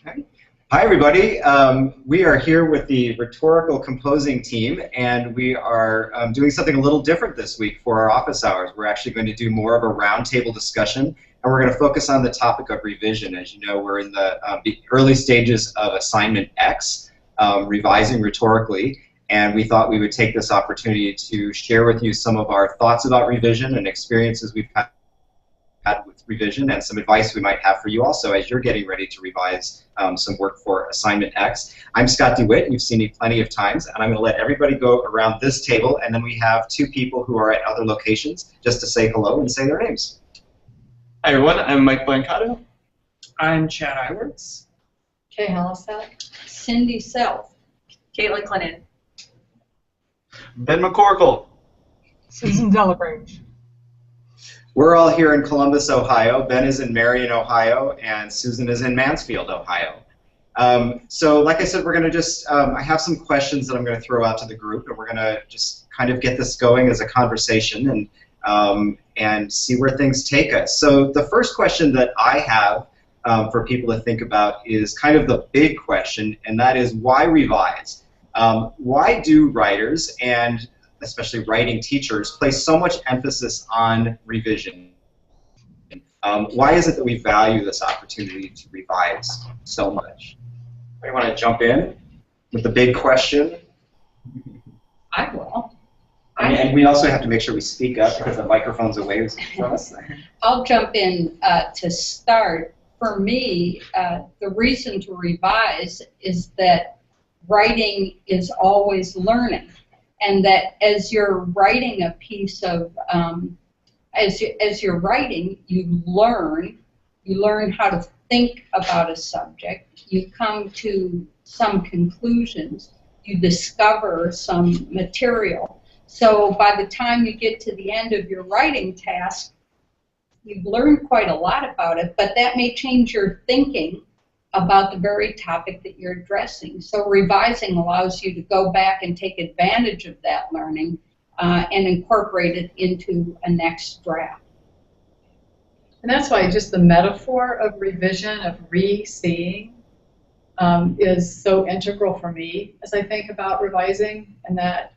Okay. Hi, everybody. We are here with the Rhetorical Composing team, and we are doing something a little different this week for our office hours. We're actually going to do more of a roundtable discussion, and we're going to focus on the topic of revision. As you know, we're in the early stages of Assignment X, revising rhetorically, and we thought we would take this opportunity to share with you some of our thoughts about revision and experiences we've had with revision, and some advice we might have for you also as you're getting ready to revise some work for Assignment X. I'm Scott DeWitt. You've seen me plenty of times, and I'm going to let everybody go around this table, and then we have two people who are at other locations just to say hello and say their names. Hi, everyone. I'm Mike Blancato. I'm Chad Iwerts. Kay Halisack. Cindy Self. Caitlin Clinton. Ben McCorkle. Susan Delagrange. We're all here in Columbus, Ohio. Ben is in Marion, Ohio, and Susan is in Mansfield, Ohio. So like I said, we're going to just, I have some questions that I'm going to throw out to the group, and we're going to just kind of get this going as a conversation and see where things take us. So the first question that I have for people to think about is kind of the big question, and that is, why revise? Why do writers and especially writing teachers place so much emphasis on revision? Why is it that we value this opportunity to revise so much? You want to jump in with the big question? I will. And we also have to make sure we speak up because the microphone's away from us. I'll jump in to start. For me, the reason to revise is that writing is always learning. And that as you're writing a piece of, as you're writing, you learn how to think about a subject, you come to some conclusions, you discover some material. So by the time you get to the end of your writing task, you've learned quite a lot about it, but that may change your thinking about the very topic that you're addressing. So revising allows you to go back and take advantage of that learning and incorporate it into a next draft. And that's why just the metaphor of revision, of re-seeing, is so integral for me as I think about revising, and that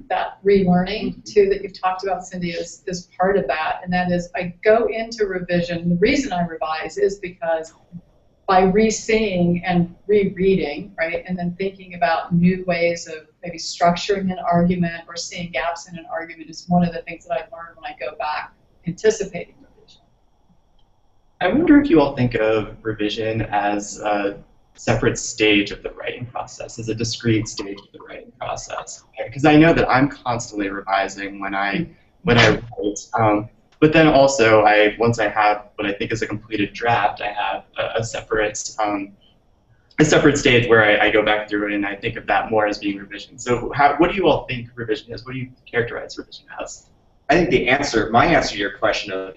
that relearning too that you've talked about, Cindy, is part of that. And that is, I go into revision. The reason I revise is because by re-seeing and rereading, right, and then thinking about new ways of maybe structuring an argument or seeing gaps in an argument is one of the things that I learned when I go back anticipating revision. I wonder if you all think of revision as a separate stage of the writing process, as a discrete stage of the writing process. Because I know that I'm constantly revising when I write. But then also, once I have what I think is a completed draft, I have a separate stage where I go back through it and I think of that more as being revision. So what do you all think revision is? What do you characterize revision as? I think my answer to your question of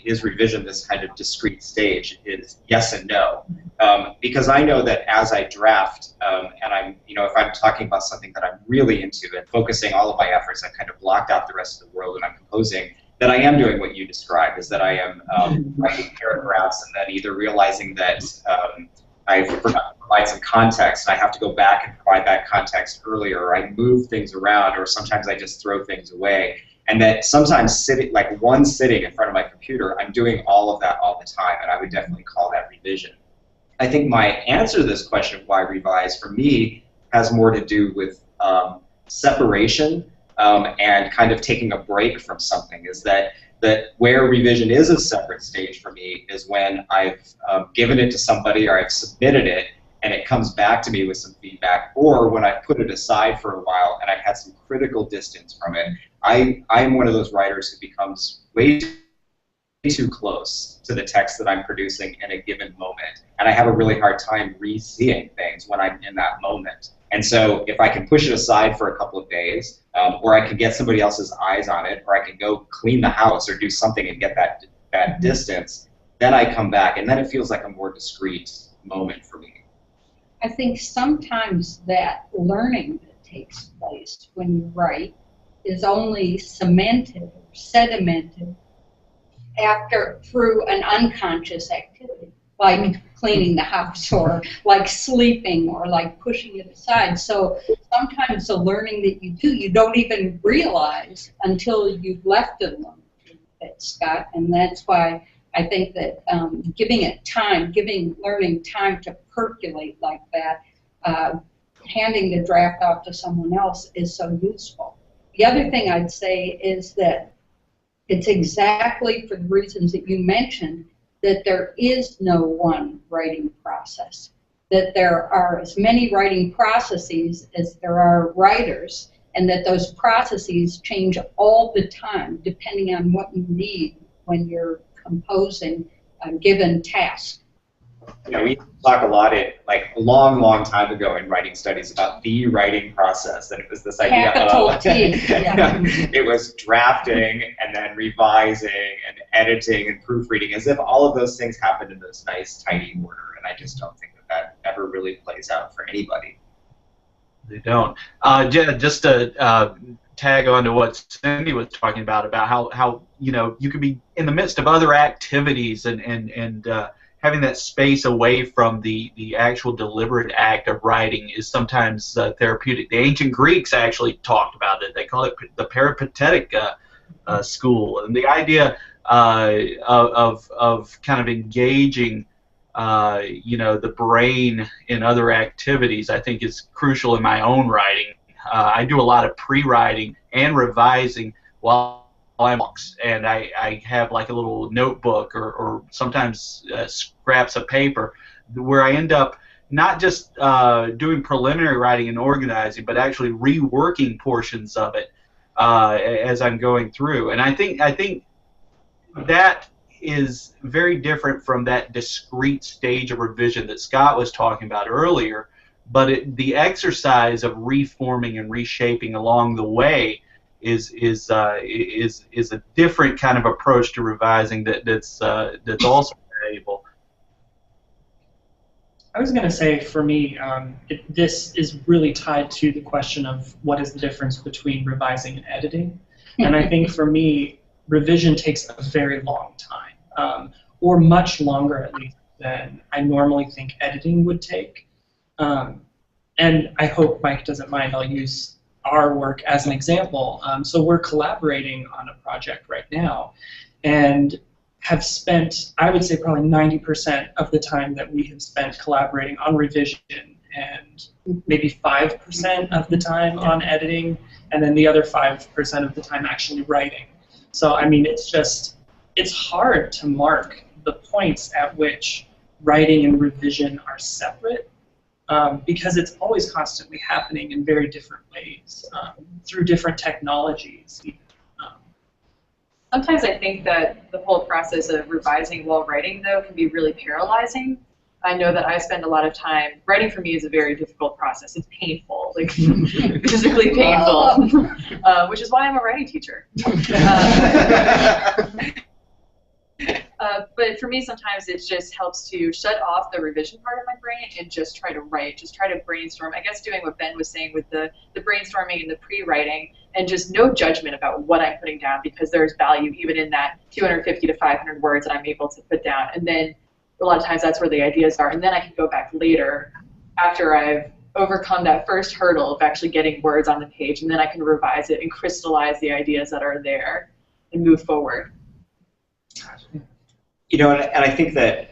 is revision this kind of discrete stage is yes and no. Because I know that as I draft, and if I'm talking about something that I'm really into and focusing all of my efforts, I've kind of blocked out the rest of the world and I'm composing, that I am doing what you described, is that I am writing paragraphs and then either realizing that I've forgotten to provide some context and I have to go back and provide that context earlier, or I move things around, or sometimes I just throw things away. And that sometimes sitting in front of my computer, I'm doing all of that all the time, and I would definitely call that revision. I think my answer to this question of why revise for me has more to do with separation and kind of taking a break from something. Is that where revision is a separate stage for me is when I've given it to somebody or I've submitted it and it comes back to me with some feedback, or when I put it aside for a while and I've had some critical distance from it. I'm one of those writers who becomes way too close to the text that I'm producing in a given moment, and I have a really hard time re-seeing things when I'm in that moment. And so if I can push it aside for a couple of days, or I can get somebody else's eyes on it, or I can go clean the house or do something and get that distance, then I come back, and then it feels like a more discrete moment for me. I think sometimes that learning that takes place when you write is only cemented or sedimented through an unconscious activity. Like cleaning the house or like sleeping or like pushing it aside. So sometimes the learning that you do, you don't even realize until you've left it alone, Scott. And that's why I think that giving it time, giving learning time to percolate like that, handing the draft off to someone else is so useful. The other thing I'd say is that it's exactly for the reasons that you mentioned, that there is no one writing process, that there are as many writing processes as there are writers, and that those processes change all the time depending on what you need when you're composing a given task. You know, we talk a lot, like a long, long time ago in writing studies about the writing process, and it was this idea Capital of T, yeah. it was drafting and then revising and editing and proofreading, as if all of those things happened in this nice, tidy order, and I just don't think that ever really plays out for anybody. They don't. Just to tag on to what Cindy was talking about how you know, you could be in the midst of other activities and having that space away from the actual deliberate act of writing is sometimes therapeutic. The ancient Greeks actually talked about it. They call it the peripatetic school, and the idea of kind of engaging you know, the brain in other activities, I think is crucial in my own writing. I do a lot of pre-writing and revising while I'm and I have like a little notebook or sometimes scraps of paper where I end up not just doing preliminary writing and organizing, but actually reworking portions of it as I'm going through. And I think that is very different from that discrete stage of revision that Scott was talking about earlier. But the exercise of reforming and reshaping along the way is a different kind of approach to revising that's also valuable. I was going to say, for me, this is really tied to the question of what is the difference between revising and editing. And I think for me, revision takes a very long time, or much longer at least than I normally think editing would take. And I hope Mike doesn't mind, I'll use our work as an example. So we're collaborating on a project right now and have spent, I would say, probably 90% of the time that we have spent collaborating on revision, and maybe 5% of the time on editing, and then the other 5% of the time actually writing. So, I mean, it's hard to mark the points at which writing and revision are separate, because it's always constantly happening in very different ways, through different technologies. Sometimes I think that the whole process of revising while writing, though, can be really paralyzing. I know that I spend a lot of time, writing for me is a very difficult process. It's painful, like physically painful, which is why I'm a writing teacher. But for me, sometimes it just helps to shut off the revision part of my brain and just try to write, just try to brainstorm. I guess doing what Ben was saying with the brainstorming and the pre-writing, and just no judgment about what I'm putting down, because there's value even in that 250 to 500 words that I'm able to put down. And then a lot of times that's where the ideas are. And then I can go back later after I've overcome that first hurdle of actually getting words on the page, and then I can revise it and crystallize the ideas that are there and move forward. You know, and I think that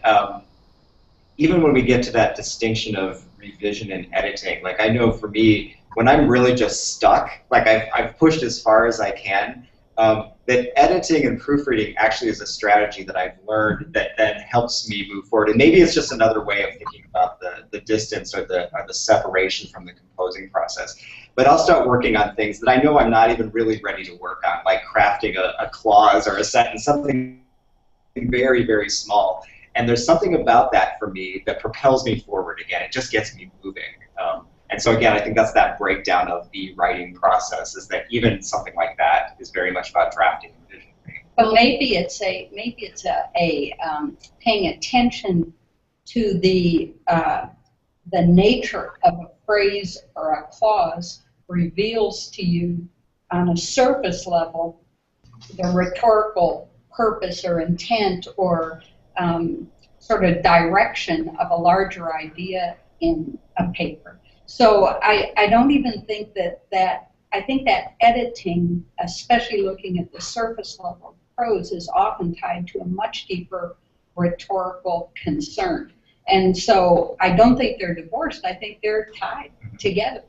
even when we get to that distinction of revision and editing, like I know for me, when I'm really just stuck, like I've pushed as far as I can, that editing and proofreading actually is a strategy that I've learned that then helps me move forward. And maybe it's just another way of thinking about the distance or the separation from the composing process. But I'll start working on things that I know I'm not even really ready to work on, like crafting a clause or a sentence, something very, very small. And there's something about that for me that propels me forward again. It just gets me moving. And so again, I think that's that breakdown of the writing process, is that even something like that is very much about drafting and vision. But maybe it's paying attention to the nature of a phrase or a clause reveals to you on a surface level the rhetorical purpose or intent or sort of direction of a larger idea in a paper. So I don't even think that I think that editing, especially looking at the surface level prose, is often tied to a much deeper rhetorical concern. And so I don't think they're divorced. I think they're tied together.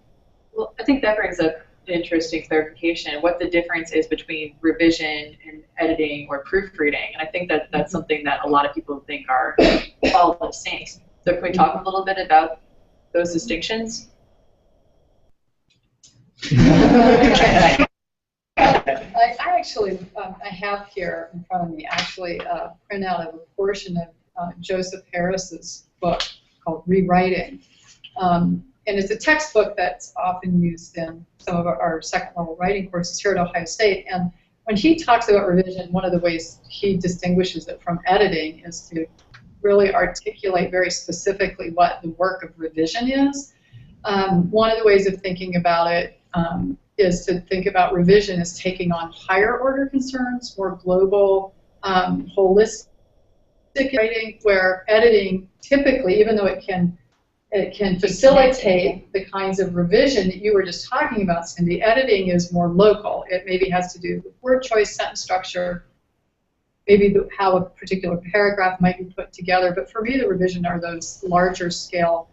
Well, I think that brings up an interesting clarification, what the difference is between revision and editing or proofreading. And I think that that's something that a lot of people think are all the same. So can we talk a little bit about those distinctions? I actually, I have here in front of me actually a printout of a portion of Joseph Harris's book called Rewriting. And it's a textbook that's often used in some of our second-level writing courses here at Ohio State. And when he talks about revision, one of the ways he distinguishes it from editing is to really articulate very specifically what the work of revision is. One of the ways of thinking about it is to think about revision as taking on higher order concerns, more global, holistic writing, where editing typically, even though it can facilitate the kinds of revision that you were just talking about, Cindy, editing is more local. It maybe has to do with word choice, sentence structure, maybe how a particular paragraph might be put together. But for me, the revision are those larger scale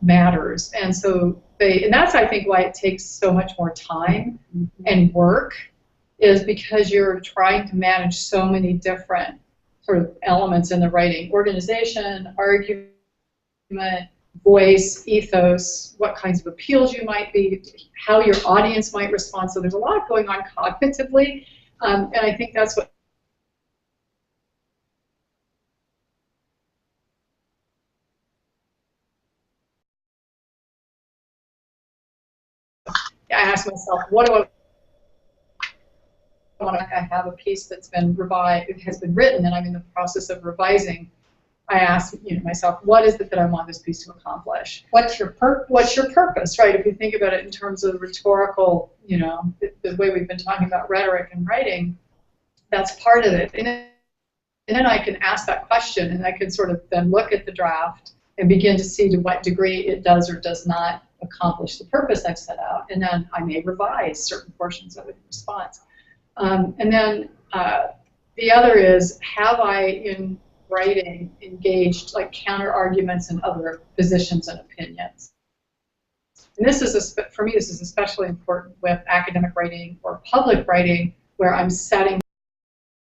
matters. And so and that's, I think, why it takes so much more time and work, is because you're trying to manage so many different sort of elements in the writing: organization, argument, voice, ethos, what kinds of appeals you might be, how your audience might respond. So there's a lot going on cognitively, and I think that's what I ask myself, what do I want? I have a piece that's been revised, it has been written, and I'm in the process of revising. I ask myself, what is it that I want this piece to accomplish? What's your purpose, right? If you think about it in terms of rhetorical, the way we've been talking about rhetoric and writing, that's part of it. And then I can ask that question, and I can sort of then look at the draft and begin to see to what degree it does or does not accomplish the purpose I've set out, and then I may revise certain portions of it in response. And then the other is, have I, in writing, engaged like counter arguments and other positions and opinions? And this is, for me, this is especially important with academic writing or public writing, where I'm setting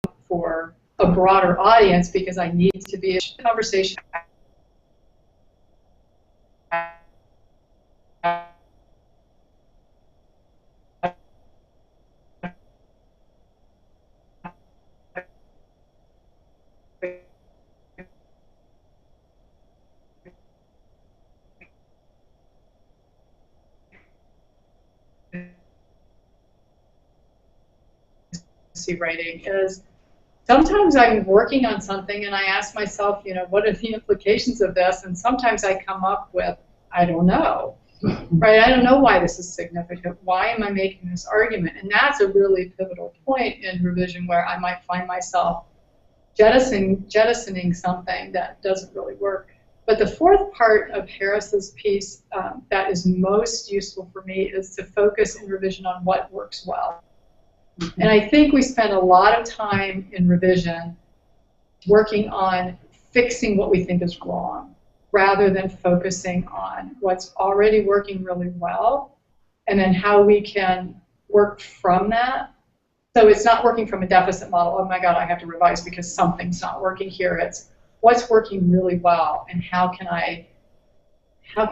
up for a broader audience, because I need to be a conversation. Writing is, sometimes I'm working on something and I ask myself, what are the implications of this? And sometimes I come up with, I don't know, right? I don't know why this is significant. Why am I making this argument? And that's a really pivotal point in revision, where I might find myself jettisoning something that doesn't really work. But the fourth part of Harris's piece that is most useful for me is to focus in revision on what works well. And I think we spend a lot of time in revision working on fixing what we think is wrong, rather than focusing on what's already working really well, and then how we can work from that. So it's not working from a deficit model, oh my God, I have to revise because something's not working here. It's what's working really well, and how can I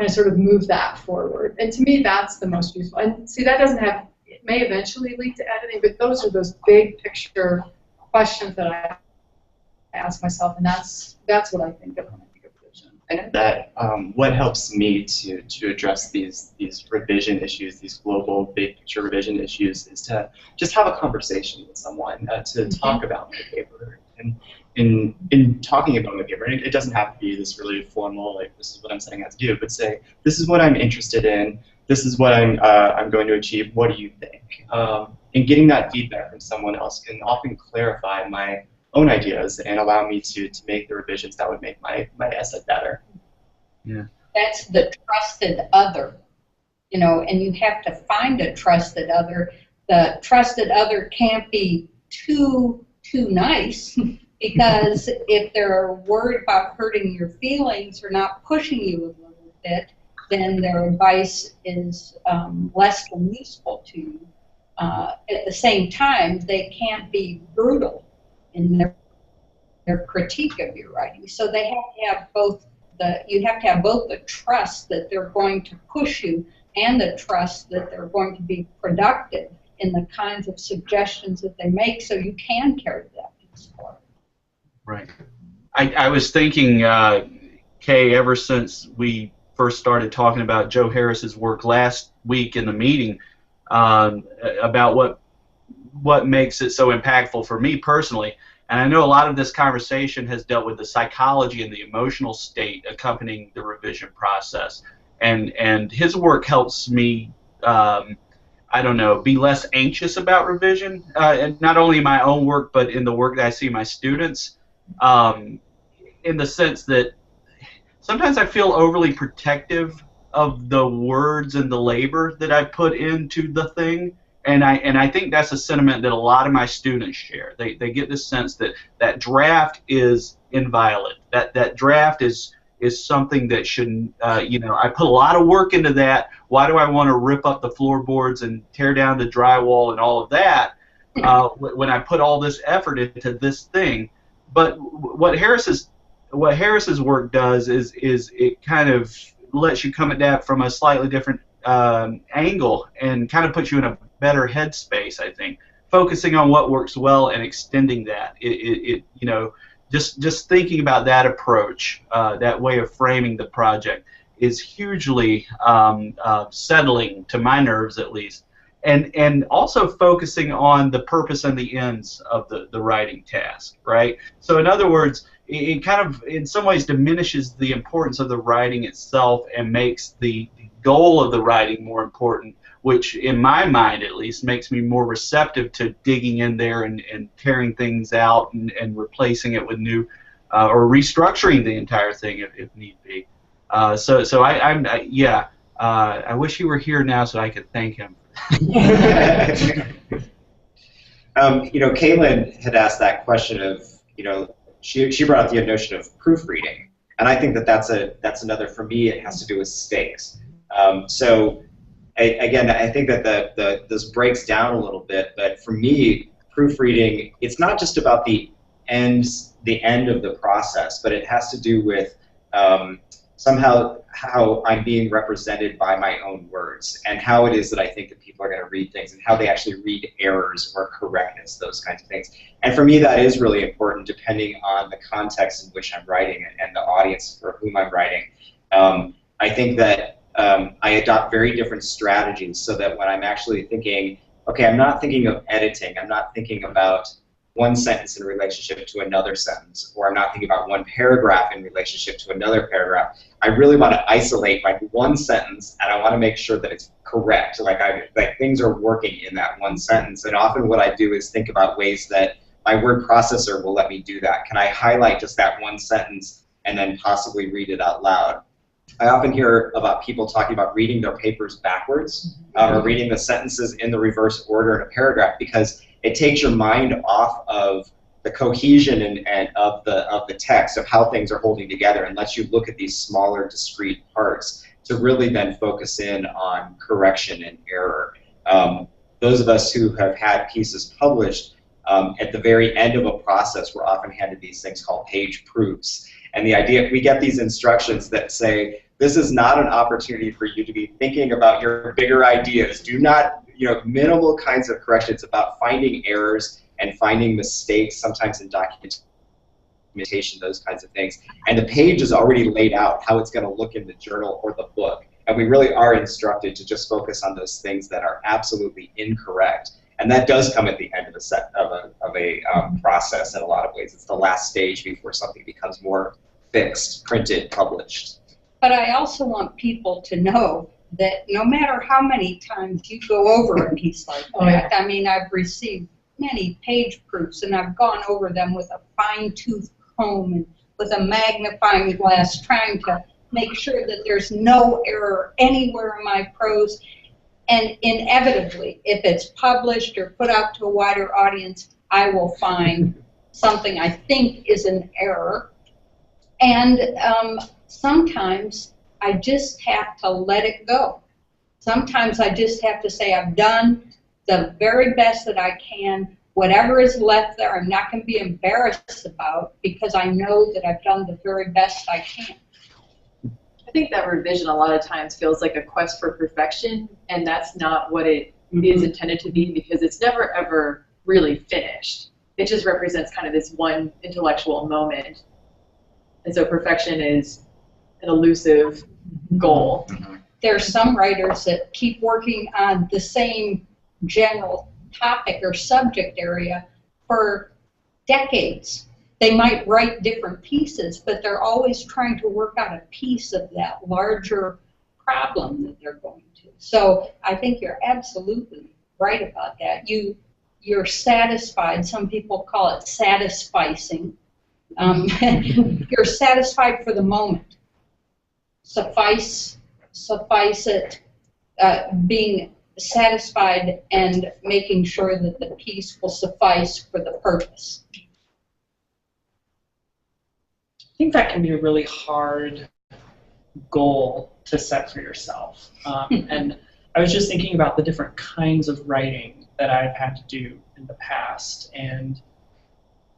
sort of move that forward. And to me, that's the most useful. And see, that doesn't have, it may eventually lead to editing, but those are those big picture questions that I ask myself, and that's what I think of when I think of revision. I know that what helps me to address these revision issues, these global big picture revision issues, is to just have a conversation with someone, to talk about my paper. And in talking about my paper, and it doesn't have to be this really formal, like this is what I'm setting out to do, but say, this is what I'm interested in, this is what I'm going to achieve, what do you think? And getting that feedback from someone else can often clarify my own ideas and allow me to make the revisions that would make my essay better. Yeah. That's the trusted other, and you have to find a trusted other. The trusted other can't be too nice because if they're worried about hurting your feelings or not pushing you a little bit, then their advice is less than useful to you. At the same time, they can't be brutal in their critique of your writing. So they have to have both you have to have both the trust that they're going to push you and the trust that they're going to be productive in the kinds of suggestions that they make, so you can carry that piece forward. Right. I was thinking, Kay, ever since we first started talking about Joe Harris's work last week in the meeting, about what makes it so impactful for me personally. And I know a lot of this conversation has dealt with the psychology and the emotional state accompanying the revision process. And his work helps me, I don't know, be less anxious about revision, and not only in my own work, but in the work that I see my students, in the sense that sometimes I feel overly protective of the words and the labor that I put into the thing. And I think that's a sentiment that a lot of my students share. They get this sense that that draft is inviolate. That draft is something that shouldn't, I put a lot of work into that. Why do I want to rip up the floorboards and tear down the drywall and all of that when I put all this effort into this thing? But what Harris's work does is it kind of lets you come at that from a slightly different angle and kind of puts you in a better headspace, I think, focusing on what works well and extending that. Just thinking about that approach, that way of framing the project, is hugely settling to my nerves, at least, and also focusing on the purpose and the ends of the writing task, right? So in other words, it kind of in some ways diminishes the importance of the writing itself and makes the goal of the writing more important, which in my mind at least makes me more receptive to digging in there and tearing things out and replacing it with new or restructuring the entire thing if need be. I wish he were here now so I could thank him. Caitlin had asked that question of, she brought up the notion of proofreading, and I think that's another, for me, it has to do with stakes. I think that this breaks down a little bit, but for me, proofreading, it's not just about the end of the process, but it has to do with somehow how I'm being represented by my own words and how it is that I think that people are going to read things and how they actually read errors or correctness, those kinds of things. And for me, that is really important depending on the context in which I'm writing and the audience for whom I'm writing. I think that I adopt very different strategies so that when I'm actually thinking, okay, I'm not thinking of editing, I'm not thinking about one sentence in relationship to another sentence, or I'm not thinking about one paragraph in relationship to another paragraph. I really want to isolate like one sentence, and I want to make sure that it's correct, like things are working in that one sentence. And often what I do is think about ways that my word processor will let me do that. Can I highlight just that one sentence and then possibly read it out loud? I often hear about people talking about reading their papers backwards or reading the sentences in the reverse order in a paragraph, because it takes your mind off of the cohesion and of the text, of how things are holding together, and lets you look at these smaller discrete parts to really then focus in on correction and error. Those of us who have had pieces published, at the very end of a process, we're often handed these things called page proofs. And the idea, we get these instructions that say, this is not an opportunity for you to be thinking about your bigger ideas. Do not, minimal kinds of corrections. It's about finding errors and finding mistakes, sometimes in documentation, those kinds of things. And the page is already laid out how it's going to look in the journal or the book. And we really are instructed to just focus on those things that are absolutely incorrect. And that does come at the end of a process in a lot of ways. It's the last stage before something becomes more fixed, printed, published. But I also want people to know that no matter how many times you go over a piece like that, I mean, I've received many page proofs, and I've gone over them with a fine-tooth comb and with a magnifying glass, trying to make sure that there's no error anywhere in my prose. And inevitably, if it's published or put out to a wider audience, I will find something I think is an error. And sometimes I just have to let it go. Sometimes I just have to say I've done the very best that I can. Whatever is left there, I'm not going to be embarrassed about, because I know that I've done the very best I can. I think that revision a lot of times feels like a quest for perfection, and that's not what it is intended to be, because it's never ever really finished. It just represents kind of this one intellectual moment. And so perfection is an elusive goal. There's some writers that keep working on the same general topic or subject area for decades. They might write different pieces, but they're always trying to work out a piece of that larger problem that they're going to. So I think you're absolutely right about that. You're satisfied. Some people call it satisficing. You're satisfied for the moment. Suffice it, being satisfied and making sure that the piece will suffice for the purpose. I think that can be a really hard goal to set for yourself. And I was just thinking about the different kinds of writing that I've had to do in the past, and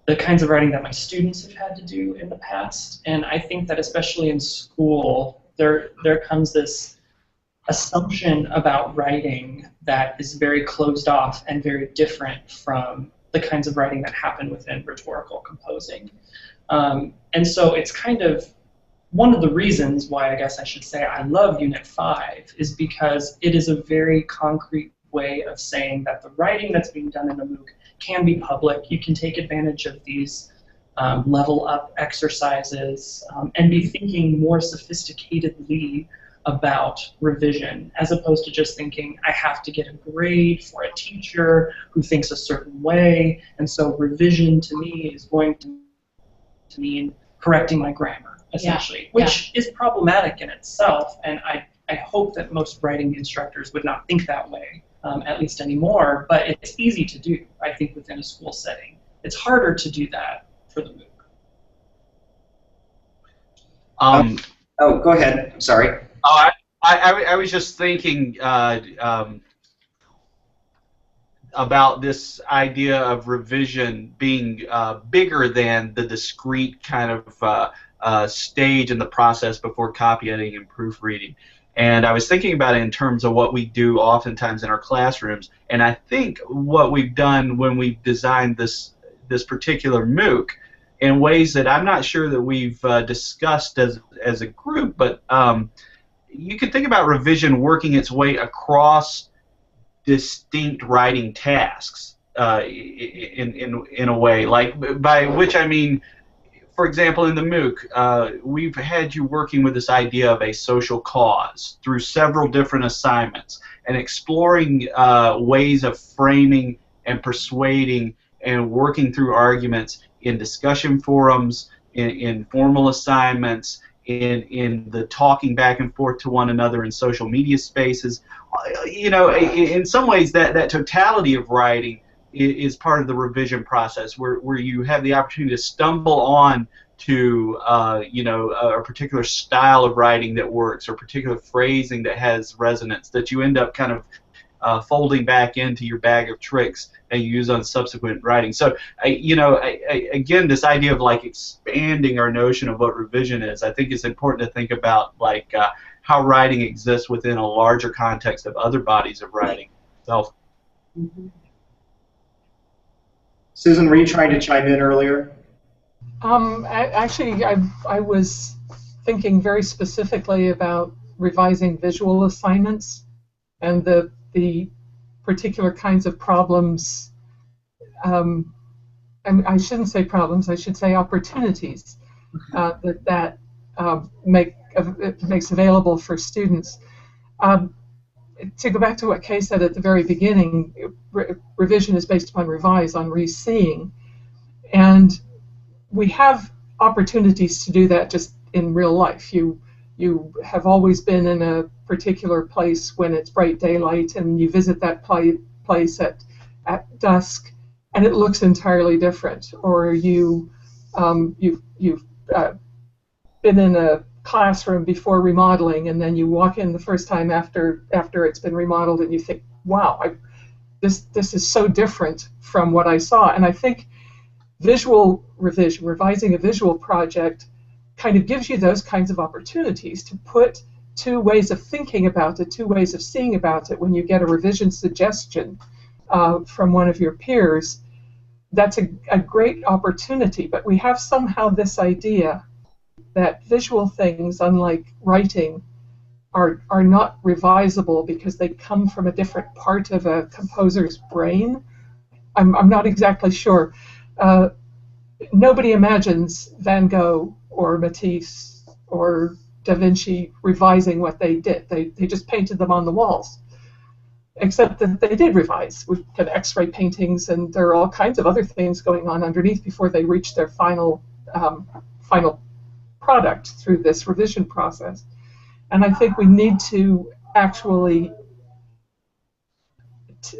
the kinds of writing that my students have had to do in the past. And I think that especially in school, there comes this assumption about writing that is very closed off and very different from the kinds of writing that happen within rhetorical composing. And so it's kind of one of the reasons why I guess I should say I love Unit 5 is because it is a very concrete way of saying that the writing that's being done in a MOOC can be public. You can take advantage of these level up exercises and be thinking more sophisticatedly about revision, as opposed to just thinking I have to get a grade for a teacher who thinks a certain way, and so revision to me is going to mean correcting my grammar, essentially, which is problematic in itself, and I hope that most writing instructors would not think that way, at least anymore, but it's easy to do, I think, within a school setting. It's harder to do that for the MOOC. Oh, go ahead. I'm sorry. Oh, I was just thinking about this idea of revision being bigger than the discrete kind of stage in the process before copy editing and proofreading. And I was thinking about it in terms of what we do oftentimes in our classrooms. And I think what we've done when we've designed this particular MOOC in ways that I'm not sure that we've discussed as a group, but you can think about revision working its way across distinct writing tasks in a way, like by which I mean, for example, in the MOOC, we've had you working with this idea of a social cause through several different assignments and exploring ways of framing and persuading and working through arguments in discussion forums, in formal assignments, in the talking back and forth to one another in social media spaces. You know, in some ways that totality of writing is part of the revision process, where you have the opportunity to stumble on to you know, a particular style of writing that works, or particular phrasing that has resonance, that you end up kind of folding back into your bag of tricks and you use on subsequent writing. So, you know, again, this idea of like expanding our notion of what revision is, I think it's important to think about like how writing exists within a larger context of other bodies of writing. So, Susan, were you trying to chime in earlier? Actually, I was thinking very specifically about revising visual assignments and the particular kinds of problems. And I shouldn't say problems; I should say opportunities that makes available for students. to go back to what Kay said at the very beginning, revision is based upon revise, on re-seeing. And we have opportunities to do that just in real life. You have always been in a particular place when it's bright daylight, and you visit that place at dusk, and it looks entirely different. Or you've been in a classroom before remodeling, and then you walk in the first time after it's been remodeled, and you think, wow, this is so different from what I saw. And I think visual revision, revising a visual project, kind of gives you those kinds of opportunities to put two ways of thinking about it, two ways of seeing about it. When you get a revision suggestion from one of your peers, that's a great opportunity. But we have somehow this idea that visual things, unlike writing, are not revisable because they come from a different part of a composer's brain. I'm not exactly sure. Nobody imagines Van Gogh or Matisse or Da Vinci revising what they did. They just painted them on the walls. Except that they did revise. We've got X-ray paintings, and there are all kinds of other things going on underneath before they reach their final product through this revision process. And I think we need to actually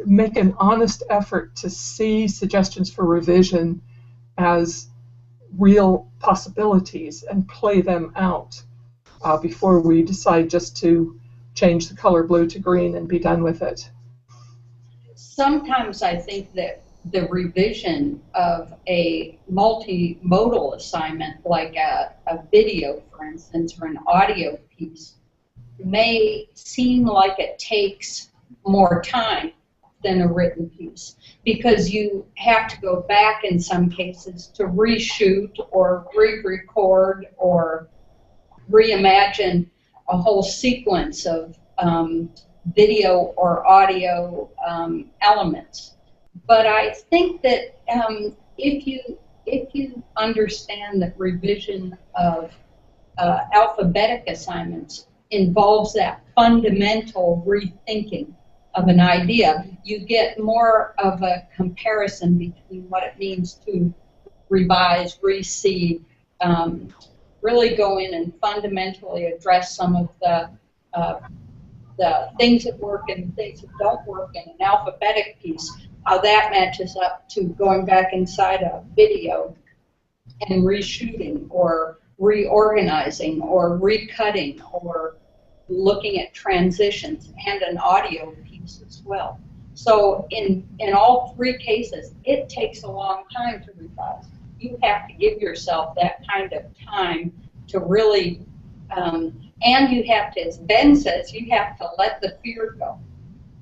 make an honest effort to see suggestions for revision as real possibilities and play them out before we decide just to change the color blue to green and be done with it. Sometimes I think that the revision of a multimodal assignment, like a video, for instance, or an audio piece, may seem like it takes more time than a written piece, because you have to go back in some cases to reshoot or re-record or reimagine a whole sequence of video or audio elements. But I think that if you understand that revision of alphabetic assignments involves that fundamental rethinking of an idea, you get more of a comparison between what it means to revise, re-see, really go in and fundamentally address some of the things that work and things that don't work in an alphabetic piece, how that matches up to going back inside a video and reshooting or reorganizing or recutting or looking at transitions, and an audio piece as well. So in all three cases, it takes a long time to revise. You have to give yourself that kind of time to really, and you have to, as Ben says, you have to let the fear go.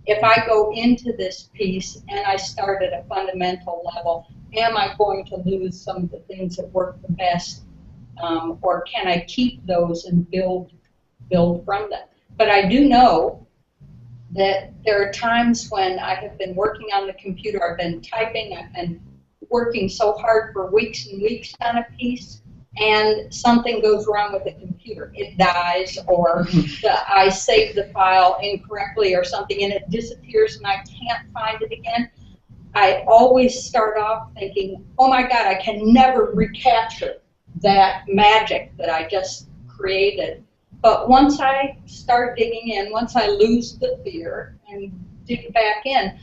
If I go into this piece and I start at a fundamental level, am I going to lose some of the things that work the best, or can I keep those and build from them? But I do know that there are times when I have been working on the computer, I've been typing, I've been working so hard for weeks and weeks on a piece, and something goes wrong with the computer. It dies, or I save the file incorrectly or something, and it disappears and I can't find it again. I always start off thinking, oh my God, I can never recapture that magic that I just created. But once I start digging in, once I lose the fear and dig back in,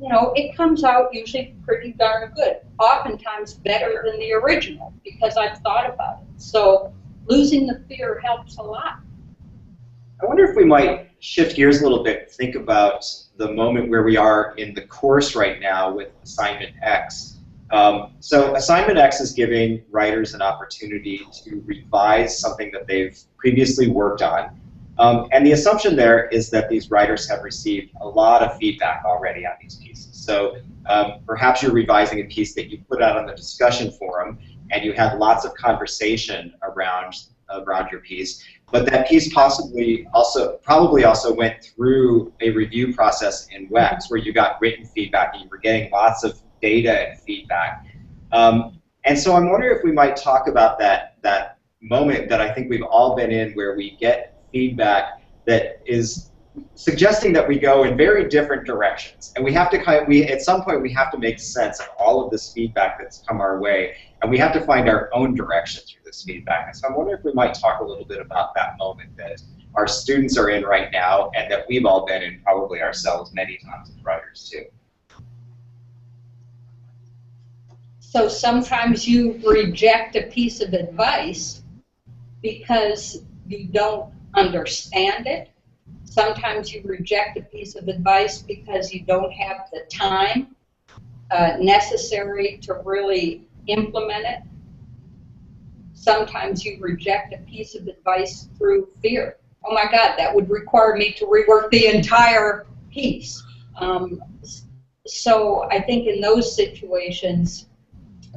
you know, it comes out usually pretty darn good. Oftentimes better than the original, because I've thought about it. So losing the fear helps a lot. I wonder if we might shift gears a little bit, think about the moment where we are in the course right now with Assignment X. So Assignment X is giving writers an opportunity to revise something that they've previously worked on. And the assumption there is that these writers have received a lot of feedback already on these pieces. So perhaps you're revising a piece that you put out on the discussion forum, and you had lots of conversation around your piece. But that piece probably also went through a review process in WEX, where you got written feedback and you were getting lots of data and feedback. And so I'm wondering if we might talk about that moment that I think we've all been in, where we get feedback that is suggesting that we go in very different directions, and we have to at some point we have to make sense of all of this feedback that's come our way, and we have to find our own direction through this feedback. And so I'm wondering if we might talk a little bit about that moment that our students are in right now, and that we've all been in probably ourselves many times as writers too. So sometimes you reject a piece of advice because you don't understand it. Sometimes you reject a piece of advice because you don't have the time necessary to really implement it. Sometimes you reject a piece of advice through fear. Oh my God, that would require me to rework the entire piece. So I think in those situations,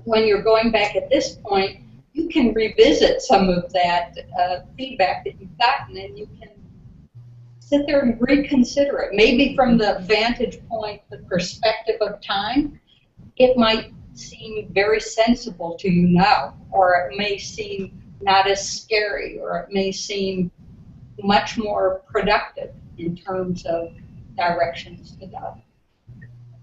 when you're going back at this point, you can revisit some of that feedback that you've gotten, and you can sit there and reconsider it. Maybe from the vantage point, the perspective of time, it might seem very sensible to you now, or it may seem not as scary, or it may seem much more productive in terms of directions to go.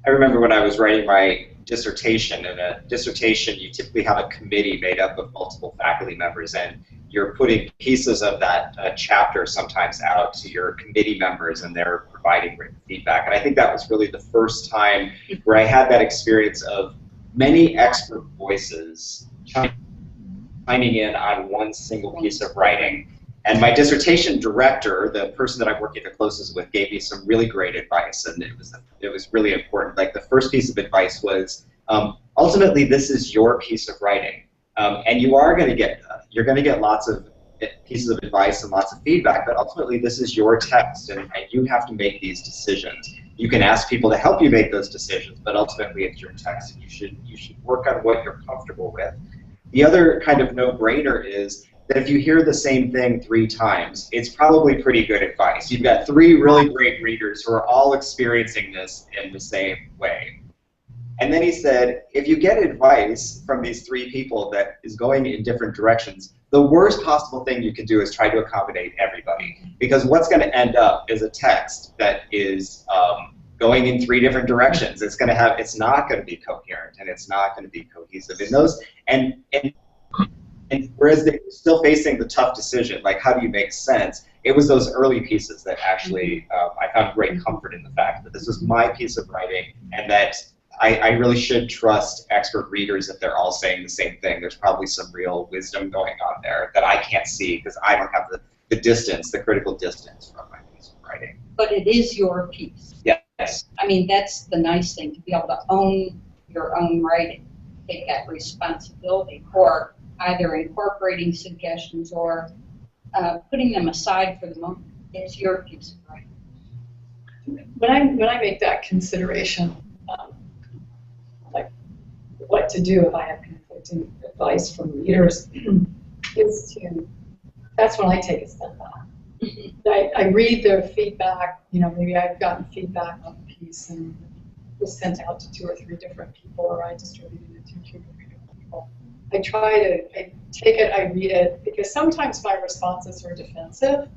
I remember when I was writing my dissertation. In a dissertation, you typically have a committee made up of multiple faculty members, and you're putting pieces of that chapter sometimes out to your committee members, and they're providing written feedback. And I think that was really the first time where I had that experience of many expert voices chiming in on one single piece of writing. And my dissertation director, the person that I'm working the closest with, gave me some really great advice, and it was really important. Like, the first piece of advice was, ultimately, this is your piece of writing, and you're going to get lots of pieces of advice and lots of feedback, but ultimately, this is your text, and you have to make these decisions. You can ask people to help you make those decisions, but ultimately, it's your text, and you should work on what you're comfortable with. The other kind of no-brainer is that if you hear the same thing 3 times, it's probably pretty good advice. You've got 3 really great readers who are all experiencing this in the same way. And then he said, if you get advice from these 3 people that is going in different directions, the worst possible thing you can do is try to accommodate everybody. Because what's going to end up is a text that is going in 3 different directions. It's not going to be coherent, and it's not going to be cohesive. And whereas they're still facing the tough decision, like how do you make sense, it was those early pieces that actually I found great comfort in the fact that this was my piece of writing, and that I really should trust expert readers if they're all saying the same thing. There's probably some real wisdom going on there that I can't see because I don't have the distance, the critical distance from my piece of writing. But it is your piece. Yes. I mean, that's the nice thing, to be able to own your own writing, take that responsibility for either incorporating suggestions or putting them aside for the moment. It's your piece of writing. When I make that consideration, like what to do if I have conflicting advice from readers, that's when I take a step back. I read their feedback. Maybe I've gotten feedback on a piece and it was sent out to 2 or 3 different people, or I distributed it to 2 or 3 different people. I take it, I read it, because sometimes my responses are defensive.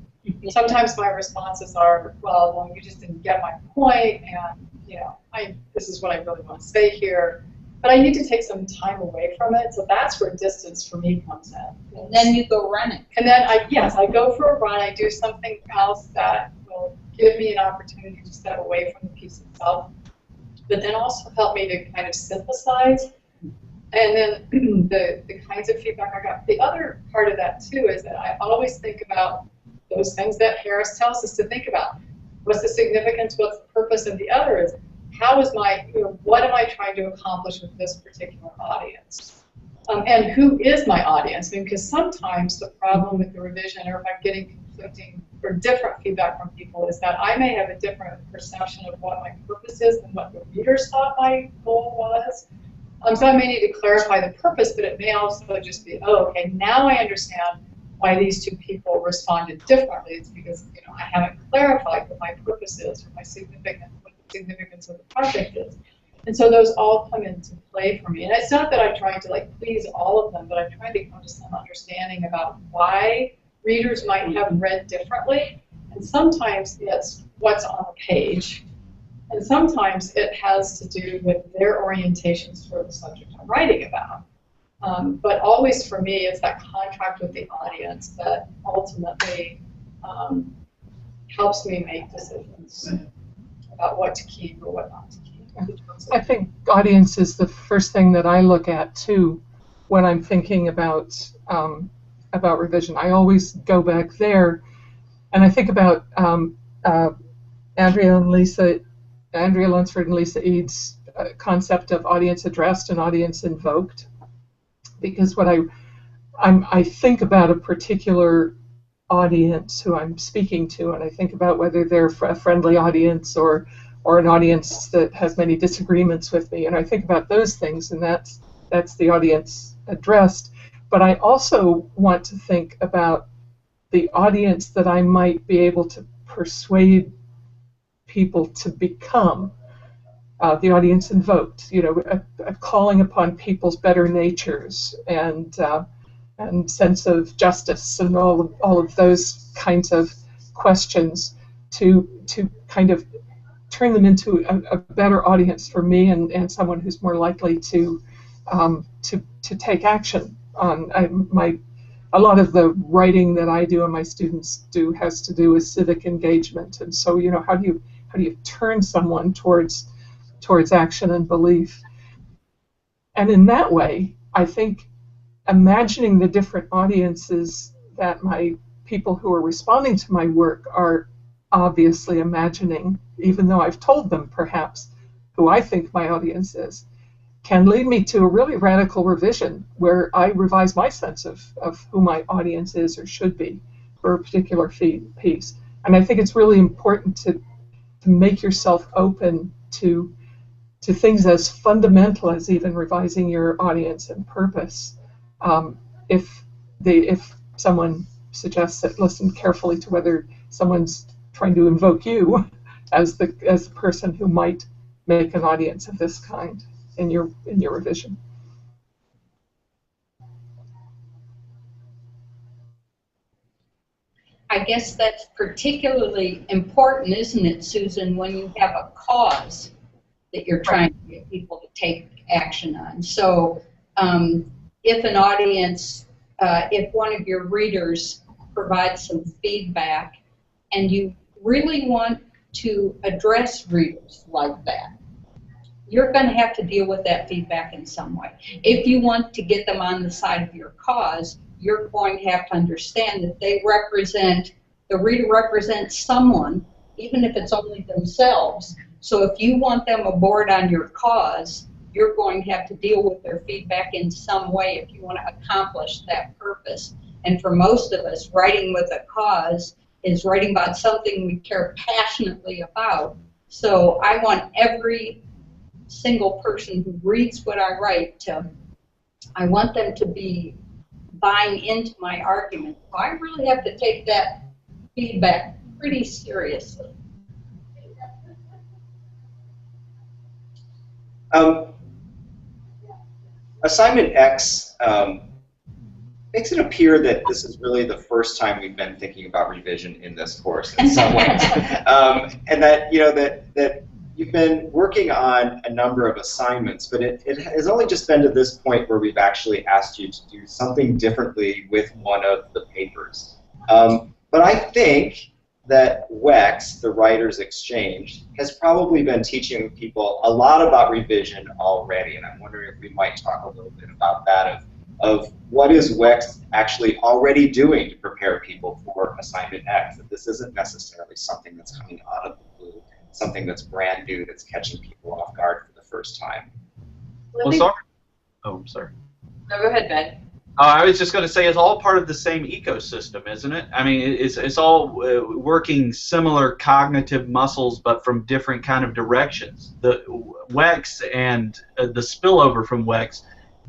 Sometimes my responses are, well, you just didn't get my point, and this is what I really want to say here. But I need to take some time away from it, so that's where distance for me comes in. And then you go running. And then I go for a run. I do something else that will give me an opportunity to step away from the piece itself, but then also help me to kind of synthesize. And then the kinds of feedback I got. The other part of that, too, is that I always think about those things that Harris tells us to think about. What's the significance? What's the purpose? And the other is, what am I trying to accomplish with this particular audience? And who is my audience? Because sometimes the problem with the revision, or if I'm getting conflicting or different feedback from people, is that I may have a different perception of what my purpose is than what the readers thought my goal was. So I may need to clarify the purpose, but it may also just be, okay, now I understand why these 2 people responded differently. It's because I haven't clarified what my purpose is, or what the significance of the project is. And so those all come into play for me. And it's not that I'm trying to please all of them, but I'm trying to come to some understanding about why readers might have read differently. And sometimes it's what's on the page. And sometimes it has to do with their orientations for the subject I'm writing about. But always for me, it's that contract with the audience that ultimately helps me make decisions about what to keep or what not to keep. I think audience is the first thing that I look at too when I'm thinking about revision. I always go back there, and I think about Andrea Lunsford and Lisa Eads' concept of audience addressed and audience invoked, because what I think about a particular audience who I'm speaking to, and I think about whether they're a friendly audience or an audience that has many disagreements with me, and I think about those things, and that's the audience addressed. But I also want to think about the audience that I might be able to persuade people to become, the audience invoked, a calling upon people's better natures and sense of justice and all of those kinds of questions to kind of turn them into a better audience for me and someone who's more likely to take action on a lot of the writing that I do and my students do has to do with civic engagement, and so how do you turn someone towards action and belief? And in that way, I think imagining the different audiences that my people who are responding to my work are obviously imagining, even though I've told them perhaps who I think my audience is, can lead me to a really radical revision where I revise my sense of who my audience is or should be for a particular piece. And I think it's really important to make yourself open to things as fundamental as even revising your audience and purpose. If someone suggests that, listen carefully to whether someone's trying to invoke you as the person who might make an audience of this kind in your revision. I guess that's particularly important, isn't it, Susan, when you have a cause that you're trying to get people to take action on. So if an audience, if one of your readers provides some feedback and you really want to address readers like that, you're going to have to deal with that feedback in some way. If you want to get them on the side of your cause, you're going to have to understand that the reader represents someone, even if it's only themselves. So if you want them aboard on your cause, you're going to have to deal with their feedback in some way if you want to accomplish that purpose. And for most of us, writing with a cause is writing about something we care passionately about. So I want every single person who reads what I write I want them to be buying into my argument. So I really have to take that feedback pretty seriously. Assignment X makes it appear that this is really the first time we've been thinking about revision in this course in some ways, and that that you've been working on a number of assignments, but it has only just been to this point where we've actually asked you to do something differently with one of the papers. But I think that WEX, the Writers Exchange, has probably been teaching people a lot about revision already, and I'm wondering if we might talk a little bit about that, of what is WEX actually already doing to prepare people for Assignment X, that this isn't necessarily something that's coming out of the blue, something that's brand new, that's catching people off guard for the first time. Well, sorry. Oh, sorry. No, go ahead, Ben. I was just going to say it's all part of the same ecosystem, isn't it? I mean, it's all working similar cognitive muscles, but from different kind of directions. The WEX and the spillover from WEX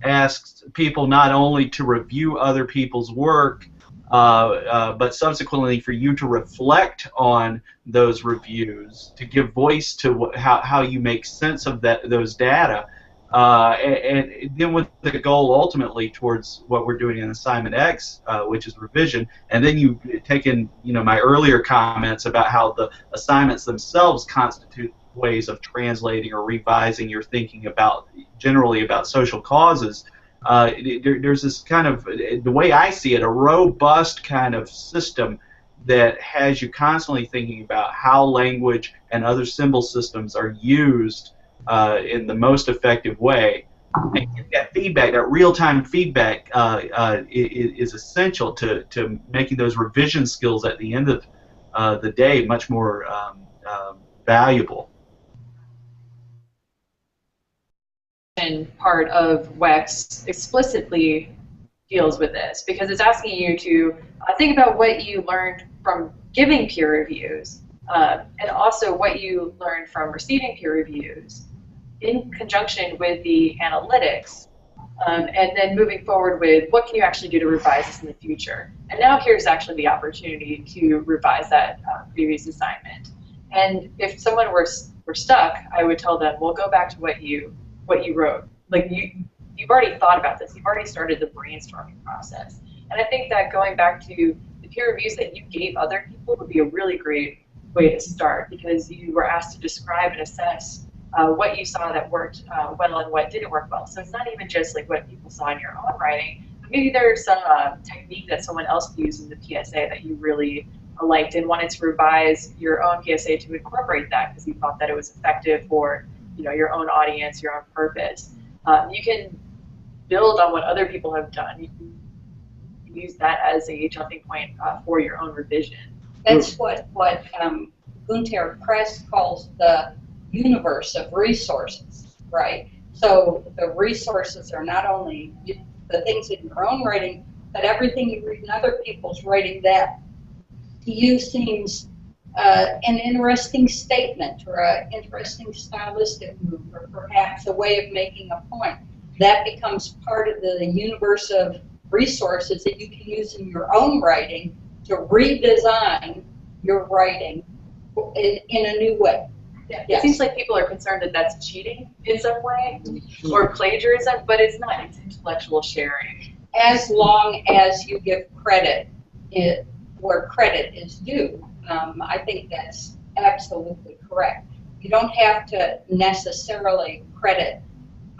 asks people not only to review other people's work, but subsequently for you to reflect on those reviews, to give voice to how you make sense of those data, and then with the goal ultimately towards what we're doing in assignment X, which is revision, and then you take in, my earlier comments about how the assignments themselves constitute ways of translating or revising your thinking generally about social causes. There's this kind of, the way I see it, a robust kind of system that has you constantly thinking about how language and other symbol systems are used in the most effective way. And that feedback, that real-time feedback, is essential to making those revision skills at the end of the day much more valuable. And part of WEX explicitly deals with this because it's asking you to think about what you learned from giving peer reviews and also what you learned from receiving peer reviews in conjunction with the analytics, and then moving forward with what can you actually do to revise this in the future. And now here's actually the opportunity to revise that previous assignment. And if someone were stuck, I would tell them, well, go back to what you wrote. Like you've already thought about this. You've already started the brainstorming process. And I think that going back to the peer reviews that you gave other people would be a really great way to start because you were asked to describe and assess what you saw that worked well and what didn't work well. So it's not even just like what people saw in your own writing, but maybe there's some technique that someone else used in the PSA that you really liked and wanted to revise your own PSA to incorporate that because you thought that it was effective for your own audience, your own purpose. You can build on what other people have done. You can use that as a jumping point for your own revision. That's what Gunther Kress calls the universe of resources, right? So the resources are not only the things in your own writing, but everything you read in other people's writing that to you seems an interesting statement or an interesting stylistic move or perhaps a way of making a point. That becomes part of the universe of resources that you can use in your own writing to redesign your writing in a new way. Yeah, yes. It seems like people are concerned that that's cheating in some way or plagiarism, but it's not. It's intellectual sharing. As long as you give credit where credit is due. I think that's absolutely correct. You don't have to necessarily credit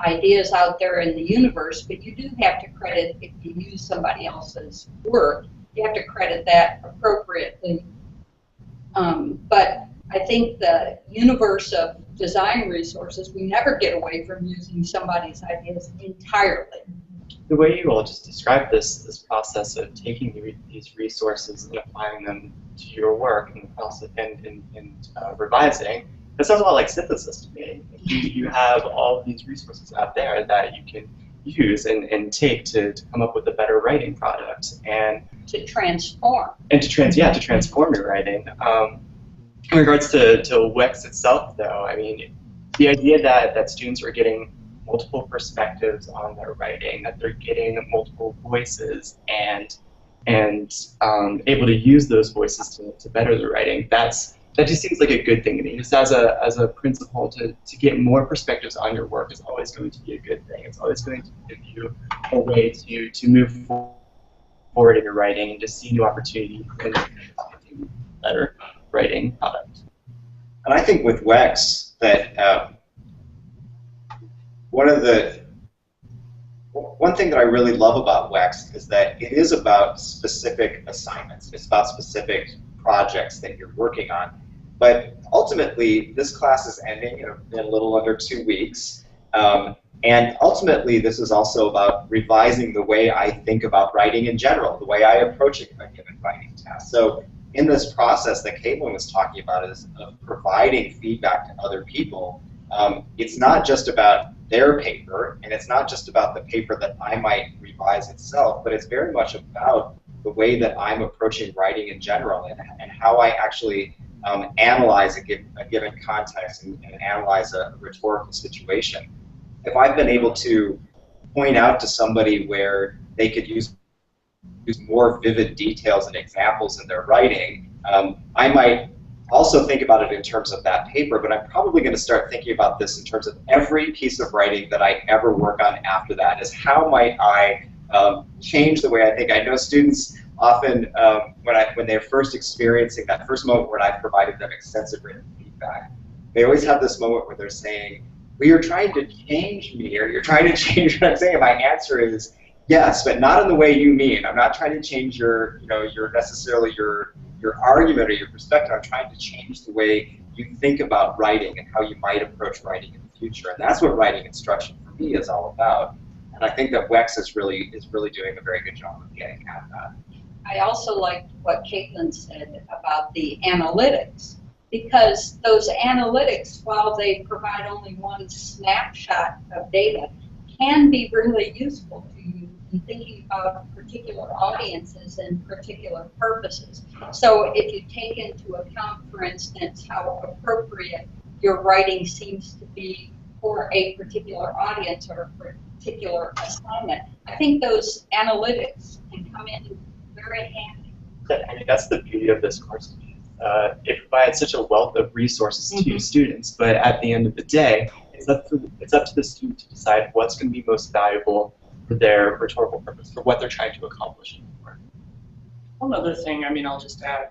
ideas out there in the universe, but you do have to credit if you use somebody else's work. You have to credit that appropriately. But I think the universe of design resources, we never get away from using somebody's ideas entirely. The way you all just described this process of taking these resources and applying them to your work and the process and revising, that sounds a lot like synthesis to me. You have all of these resources out there that you can use and take to come up with a better writing product and to transform. And to transform your writing. In regards to WEX itself, though, I mean, the idea that students are getting multiple perspectives on their writing, that they're getting multiple voices and able to use those voices to better their writing, that just seems like a good thing to me. Just as a principle, to get more perspectives on your work is always going to be a good thing. It's always going to give you a way to move forward in your writing and to see new opportunities and better writing product. And I think with WEX that one thing that I really love about WEX is that it is about specific assignments. It's about specific projects that you're working on. But ultimately, this class is ending in a little under 2 weeks. And ultimately, this is also about revising the way I think about writing in general, the way I approach a given writing task. So in this process that Caitlin was talking about is providing feedback to other people, it's not just about their paper, and it's not just about the paper that I might revise itself, but it's very much about the way that I'm approaching writing in general and how I actually analyze a given context and analyze a rhetorical situation. If I've been able to point out to somebody where they could use more vivid details and examples in their writing, I might also think about it in terms of that paper, but I'm probably going to start thinking about this in terms of every piece of writing that I ever work on after that, is how might I change the way I think. I know students often, when they're first experiencing that first moment when I've provided them extensive written feedback, they always have this moment where they're saying, well, you're trying to change me, or you're trying to change what I'm saying. And my answer is, yes, but not in the way you mean. I'm not trying to change your necessarily your argument or your perspective. I'm trying to change the way you think about writing and how you might approach writing in the future. And that's what writing instruction for me is all about. And I think that WEX is really doing a very good job of getting at that. I also liked what Caitlin said about the analytics, because those analytics, while they provide only one snapshot of data, can be really useful to you in thinking about particular audiences and particular purposes. So if you take into account, for instance, how appropriate your writing seems to be for a particular audience or a particular assignment, I think those analytics can come in very handy. I mean, that's the beauty of this course. It provides such a wealth of resources to students, but at the end of the day, it's up to the student to decide what's going to be most valuable for their rhetorical purpose, for what they're trying to accomplish in the work. One other thing, I mean, I'll just add,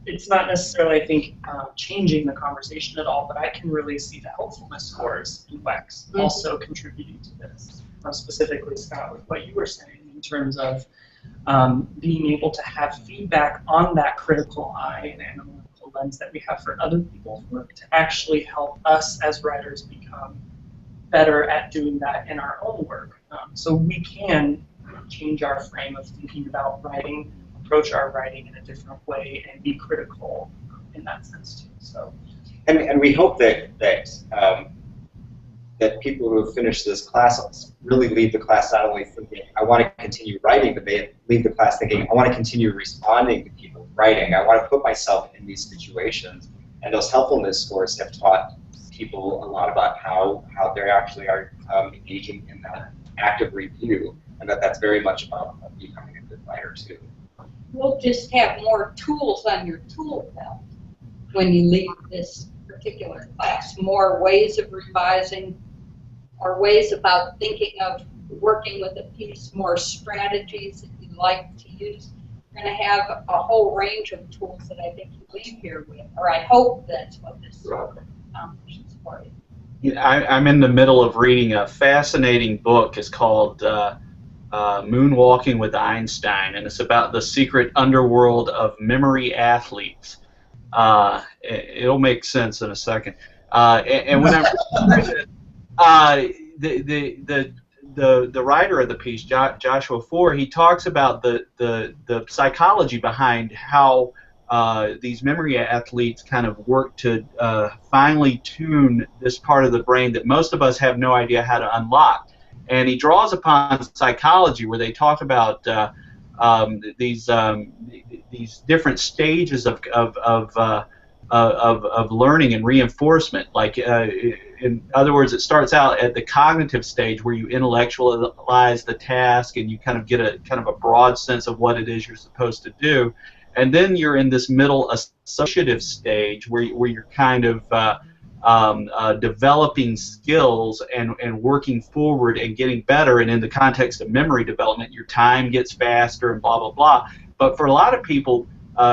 it's not necessarily, I think, changing the conversation at all, but I can really see the helpfulness scores in WEX also contributing to this. Specifically, Scott, with what you were saying in terms of being able to have feedback on that critical eye and analytical lens that we have for other people's work to actually help us as writers become better at doing that in our own work. So we can change our frame of thinking about writing, approach our writing in a different way, and be critical in that sense too. So, and we hope that people who have finished this class really leave the class not only thinking, I want to continue writing, but they leave the class thinking, I want to continue responding to people writing. I want to put myself in these situations. And those helpfulness scores have taught people a lot about how they actually are engaging in that active review, and that's very much about becoming a good writer too. We'll just have more tools on your tool belt when you leave this particular class. More ways of revising, or ways about thinking of working with a piece, more strategies that you like to use. You're going to have a whole range of tools that I think you leave here with, or I hope that's what this accomplishes for you. I'm in the middle of reading a fascinating book. It's called Moonwalking with Einstein, and it's about the secret underworld of memory athletes. It'll make sense in a second. And when I'm the writer of the piece, Joshua Foer, he talks about the psychology behind how these memory athletes kind of work to finely tune this part of the brain that most of us have no idea how to unlock. And he draws upon psychology where they talk about these different stages of learning and reinforcement. Like, in other words, it starts out at the cognitive stage where you intellectualize the task and you kind of get a broad sense of what it is you're supposed to do. And then you're in this middle associative stage where you're kind of developing skills and working forward and getting better. And in the context of memory development, your time gets faster and blah, blah, blah. But for a lot of people,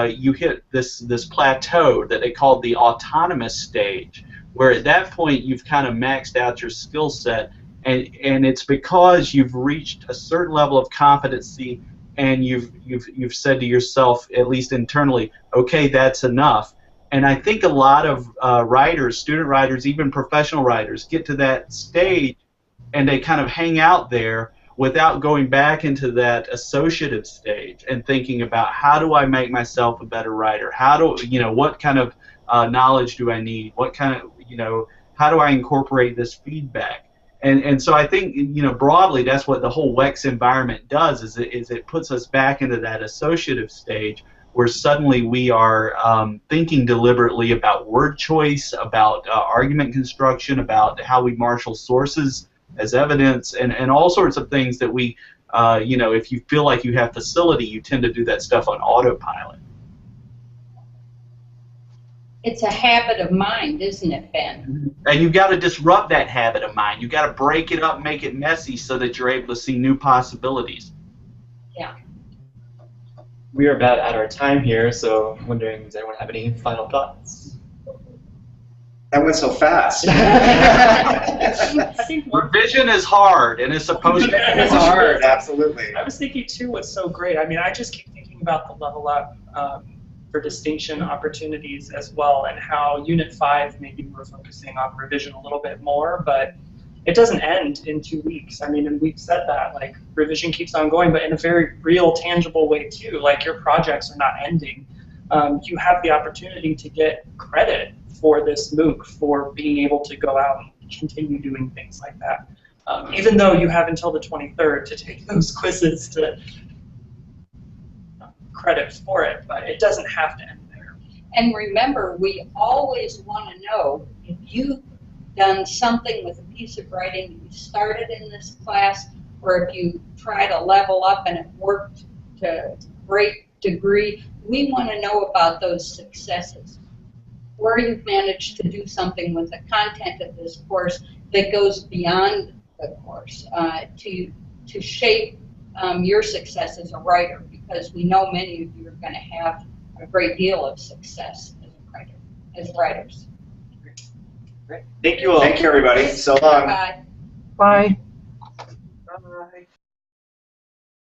you hit this plateau that they call the autonomous stage, where at that point you've kind of maxed out your skill set, and it's because you've reached a certain level of competency and you've said to yourself, at least internally, okay, that's enough. And I think a lot of writers, student writers, even professional writers, get to that stage and they kind of hang out there without going back into that associative stage and thinking about, how do I make myself a better writer? What kind of knowledge do I need? What kind of, how do I incorporate this feedback? And so I think, broadly, that's what the whole WEX environment does, is it puts us back into that associative stage where suddenly we are thinking deliberately about word choice, about argument construction, about how we marshal sources as evidence, and all sorts of things that we, if you feel like you have facility, you tend to do that stuff on autopilot. it's a habit of mind, isn't it, Ben? And you've got to disrupt that habit of mind. You've got to break it up, make it messy so that you're able to see new possibilities. Yeah. We are about at our time here, so I'm wondering, does anyone have any final thoughts? That went so fast. I think one Revision is hard, and it's supposed to be. It's hard, absolutely. I was thinking too what's so great. I mean, I just keep thinking about the level up for distinction opportunities as well, and how Unit 5 maybe we're focusing on revision a little bit more, but it doesn't end in 2 weeks. I mean, and we've said that, like, revision keeps on going, but in a very real, tangible way too. Like, your projects are not ending. You have the opportunity to get credit for this MOOC for being able to go out and continue doing things like that. Even though you have until the 23rd to take those quizzes to credit for it, but it doesn't have to end there. And remember, we always want to know if you've done something with a piece of writing that you started in this class, or if you try to level up and it worked to a great degree. We want to know about those successes, where you've managed to do something with the content of this course that goes beyond the course to shape your success as a writer, because we know many of you are going to have a great deal of success as a writer, as writers. Great. Thank you all. Thank you, everybody. So long. Bye. Bye. Bye.